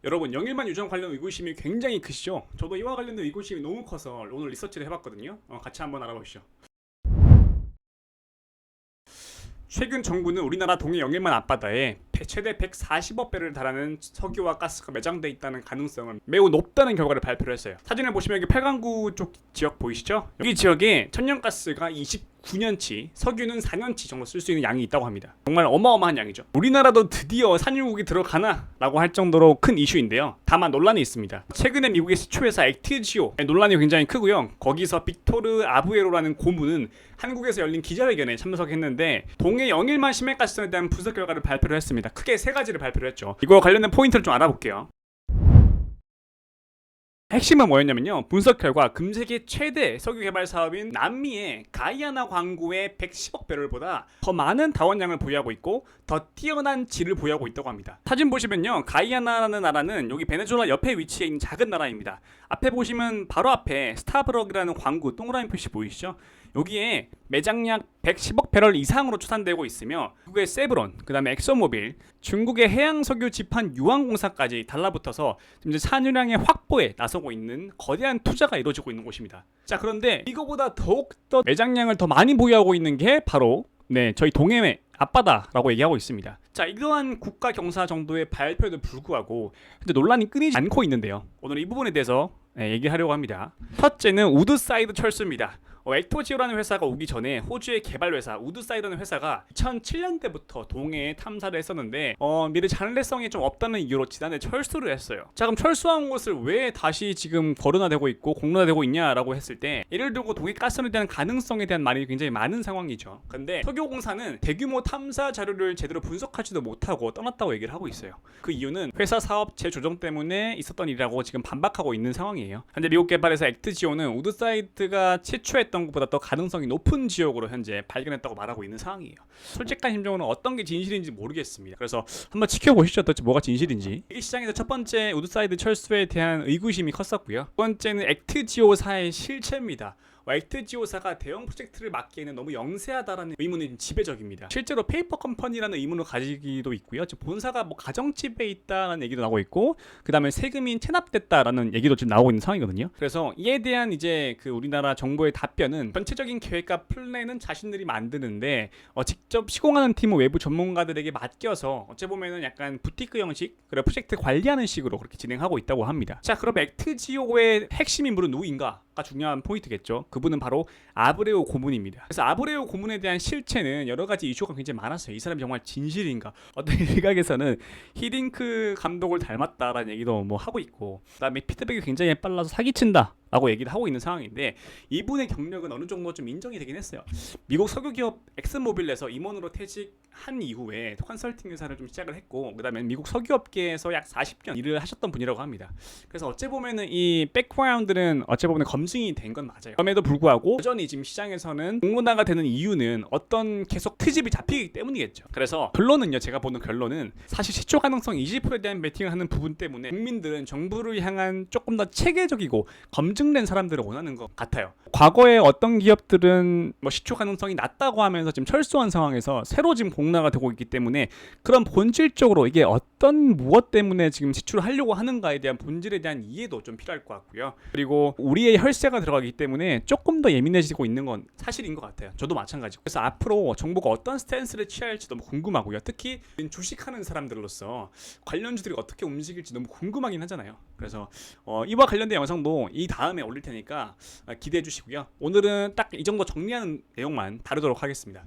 여러분, 영일만 유전 관련 의구심이 굉장히 크시죠? 저도 이와 관련된 의구심이 너무 커서 오늘 리서치를 해봤거든요. 같이 한번 알아보시죠. 최근 정부는 우리나라 동해 영일만 앞바다에 최대 140억 배를 달하는 석유와 가스가 매장돼 있다는 가능성을 매우 높다는 결과를 발표를 했어요. 사진을 보시면 여기 팔강구 쪽 지역 보이시죠? 여기 지역에 천연가스가 29년치, 석유는 4년치 정도 쓸 수 있는 양이 있다고 합니다. 정말 어마어마한 양이죠. 우리나라도 드디어 산유국이 들어가나? 라고 할 정도로 큰 이슈인데요. 다만 논란이 있습니다. 최근에 미국의 시초회사 액티지오의 논란이 굉장히 크고요. 거기서 빅토르 아부에로라는 고문은 한국에서 열린 기자회견에 참석했는데 동해 영일만 심해가스에 대한 분석 결과를 발표를 했습니다. 크게 세 가지를 발표를 했죠. 이거 관련된 포인트를 좀 알아볼게요. 핵심은 뭐였냐면요. 분석 결과 금세계 최대 석유 개발 사업인 남미의 가이아나 광구의 110억 배럴보다 더 많은 다원량을 보유하고 있고 더 뛰어난 질을 보유하고 있다고 합니다. 사진 보시면요. 가이아나라는 나라는 여기 베네수엘라 옆에 위치해 있는 작은 나라입니다. 앞에 보시면 바로 앞에 스타브럭이라는 광구 동그라미 표시 보이시죠? 여기에 매장량 110억 배럴 이상으로 추산되고 있으며 미국의 세브론, 그 다음에 엑소모빌, 중국의 해양석유 지판 유황공사까지 달라붙어서 이제 산유량의 확보에 나서고 있는 거대한 투자가 이루어지고 있는 곳입니다. 자, 그런데 이거보다 더욱더 매장량을 더 많이 보유하고 있는 게 바로 저희 동해 앞바다라고 얘기하고 있습니다. 자, 이러한 국가 경사 정도의 발표에도 불구하고 현재 논란이 끊이지 않고 있는데요. 오늘 이 부분에 대해서 얘기하려고 합니다. 첫째는 우드사이드 철수입니다. 엑토지오라는 회사가 오기 전에 호주의 개발 회사 우드사이드라는 회사가 2007년대부터 동해에 탐사를 했었는데 미래 잔례성이 좀 없다는 이유로 지난해 철수를 했어요. 자, 그럼 철수한 곳을 왜 다시 지금 거론화되고 있고 공론화되고 있냐라고 했을 때 예를 들고 동해 가스에 대한 가능성에 대한 말이 굉장히 많은 상황이죠. 근데 석유공사는 대규모 탐사 자료를 제대로 분석하지도 못하고 떠났다고 얘기를 하고 있어요. 그 이유는 회사 사업 재조정 때문에 있었던 일이라고 지금 반박하고 있는 상황이에요. 현재 미국 개발회사 액트지오는 우드사이드가 최초했던 것보다 더 가능성이 높은 지역으로 현재 발견했다고 말하고 있는 상황이에요. 솔직한 심정으로는 어떤 게 진실인지 모르겠습니다. 그래서 한번 지켜보시죠. 도대체 뭐가 진실인지. 이 시장에서 첫 번째 우드사이드 철수에 대한 의구심이 컸었고요. 두 번째는 액트지오사의 실체입니다. 액트지오사가 대형 프로젝트를 맡기에는 너무 영세하다라는 의문이 지배적입니다. 실제로 페이퍼 컴퍼니라는 의문을 가지기도 있고요. 즉 본사가 뭐 가정집에 있다라는 얘기도 나오고 있고, 그 다음에 세금이 체납됐다라는 얘기도 지금 나오고 있는 상황이거든요. 그래서 이에 대한 이제 그 우리나라 정부의 답변은 전체적인 계획과 플랜은 자신들이 만드는데 직접 시공하는 팀은 외부 전문가들에게 맡겨서 어찌 보면은 약간 부티크 형식, 그리고 프로젝트 관리하는 식으로 그렇게 진행하고 있다고 합니다. 자, 그럼 액트지오의 핵심 인물은 누구인가가 중요한 포인트겠죠. 그분은 바로 아브레오 고문입니다. 그래서 아브레오 고문에 대한 실체는 여러 가지 이슈가 굉장히 많았어요. 이 사람이 정말 진실인가? 어떤 일각에서는 히딩크 감독을 닮았다라는 얘기도 뭐 하고 있고, 그다음에 피드백이 굉장히 빨라서 사기친다 라고 얘기를 하고 있는 상황인데, 이분의 경력은 어느 정도 좀 인정이 되긴 했어요. 미국 석유기업 엑슨모빌에서 임원으로 퇴직한 이후에 컨설팅 회사를 좀 시작을 했고, 그 다음에 미국 석유업계에서 약 40년 일을 하셨던 분이라고 합니다. 그래서 어찌 보면은 이 백그라운드는 어찌 보면 검증이 된 건 맞아요. 그럼에도 불구하고 여전히 지금 시장에서는 공론화가 되는 이유는 어떤 계속 트집이 잡히기 때문이겠죠. 그래서 결론은요, 제가 보는 결론은 사실 시초 가능성 20%에 대한 베팅을 하는 부분 때문에 국민들은 정부를 향한 조금 더 체계적이고 검증된 사람들을 원하는 것 같아요. 과거에 어떤 기업들은 뭐 시초 가능성이 낮다고 하면서 지금 철수한 상황에서 새로 지금 공론화가 되고 있기 때문에 그런 본질적으로 이게 어떤 무엇 때문에 지금 지출을 하려고 하는가에 대한 본질에 대한 이해도 좀 필요할 것 같고요. 그리고 우리의 혈세가 들어가기 때문에 조금 더 예민해지고 있는 건 사실인 것 같아요. 저도 마찬가지고. 그래서 앞으로 정부가 어떤 스탠스를 취할지 너무 궁금하고요. 특히 주식하는 사람들로서 관련주들이 어떻게 움직일지 너무 궁금하긴 하잖아요. 그래서 이와 관련된 영상도 이 다음에 올릴 테니까 기대해 주시고요. 오늘은 딱 이 정도 정리하는 내용만 다루도록 하겠습니다.